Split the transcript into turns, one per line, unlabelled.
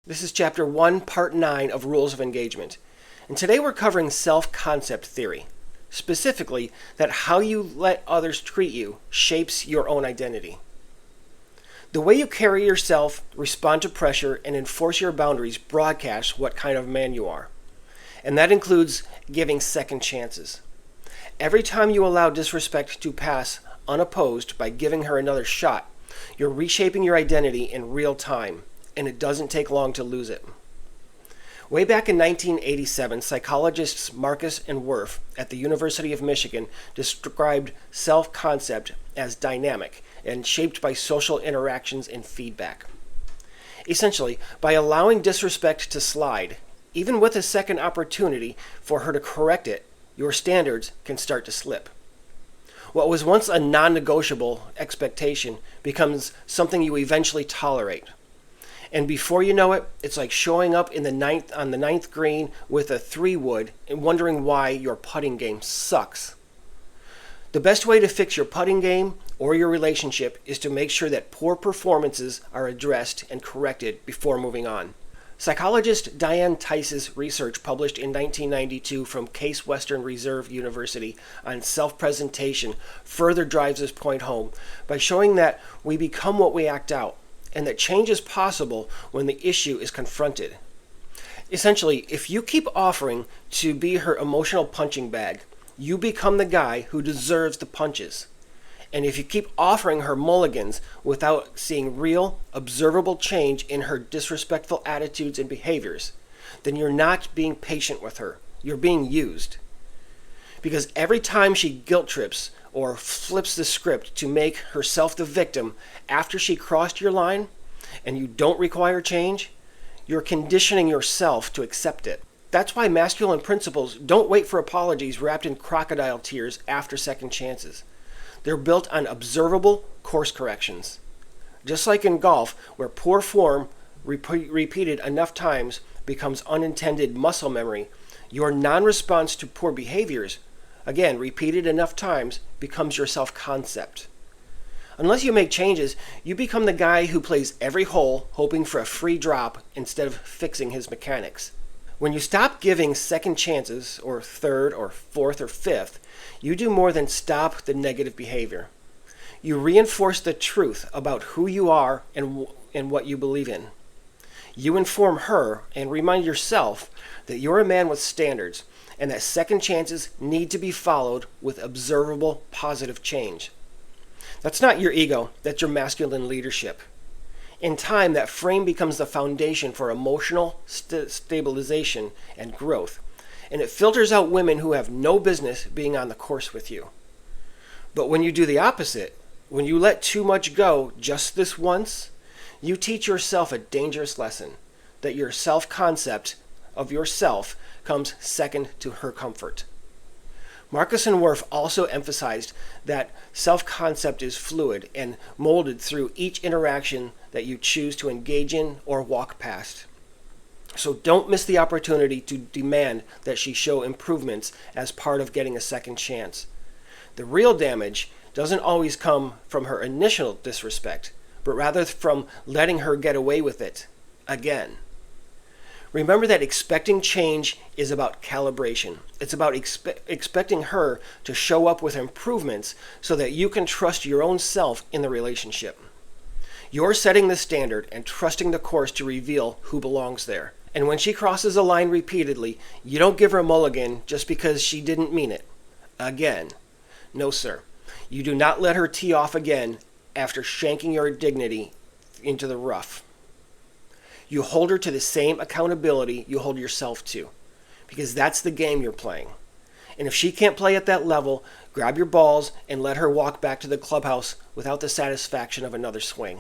This is Chapter 1, Part 9 of Rules of Engagement. And today we're covering self-concept theory. Specifically, that how you let others treat you shapes your own identity. The way you carry yourself, respond to pressure, and enforce your boundaries broadcasts what kind of man you are. And that includes giving second chances. Every time you allow disrespect to pass unopposed by giving her another shot, you're reshaping your identity in real time. And it doesn't take long to lose it. Way back in 1987, psychologists Marcus and Werf at the University of Michigan described self-concept as dynamic and shaped by social interactions and feedback. Essentially, by allowing disrespect to slide, even with a second opportunity for her to correct it, your standards can start to slip. What was once a non-negotiable expectation becomes something you eventually tolerate. And before you know it, it's like showing up on the ninth green with a 3-wood and wondering why your putting game sucks. The best way to fix your putting game or your relationship is to make sure that poor performances are addressed and corrected before moving on. Psychologist Diane Tice's research published in 1992 from Case Western Reserve University on self-presentation further drives this point home by showing that we become what we act out, and that change is possible when the issue is confronted. Essentially, if you keep offering to be her emotional punching bag, you become the guy who deserves the punches. And if you keep offering her mulligans without seeing real, observable change in her disrespectful attitudes and behaviors, then you're not being patient with her. You're being used. Because every time she guilt trips or flips the script to make herself the victim after she crossed your line and you don't require change, you're conditioning yourself to accept it. That's why masculine principles don't wait for apologies wrapped in crocodile tears after second chances. They're built on observable course corrections. Just like in golf, where poor form repeated enough times becomes unintended muscle memory, your non-response to poor behaviors, again, repeated enough times, becomes your self-concept. Unless you make changes, you become the guy who plays every hole hoping for a free drop instead of fixing his mechanics. When you stop giving second chances, or third, or fourth, or fifth, you do more than stop the negative behavior. You reinforce the truth about who you are and what you believe in. You inform her and remind yourself that you're a man with standards, and that second chances need to be followed with observable positive change. That's not your ego, that's your masculine leadership. In time, that frame becomes the foundation for emotional stabilization and growth, and it filters out women who have no business being on the course with you. But when you do the opposite, when you let too much go just this once, you teach yourself a dangerous lesson, that your self-concept of yourself comes second to her comfort. Marcus and Werf also emphasized that self-concept is fluid and molded through each interaction that you choose to engage in or walk past. So don't miss the opportunity to demand that she show improvements as part of getting a second chance. The real damage doesn't always come from her initial disrespect, but rather from letting her get away with it again. Remember that expecting change is about calibration. It's about expecting her to show up with improvements so that you can trust your own self in the relationship. You're setting the standard and trusting the course to reveal who belongs there. And when she crosses a line repeatedly, you don't give her a mulligan just because she didn't mean it. Again. No, sir. You do not let her tee off again after shanking your dignity into the rough. You hold her to the same accountability you hold yourself to, because that's the game you're playing. And if she can't play at that level, grab your balls and let her walk back to the clubhouse without the satisfaction of another swing.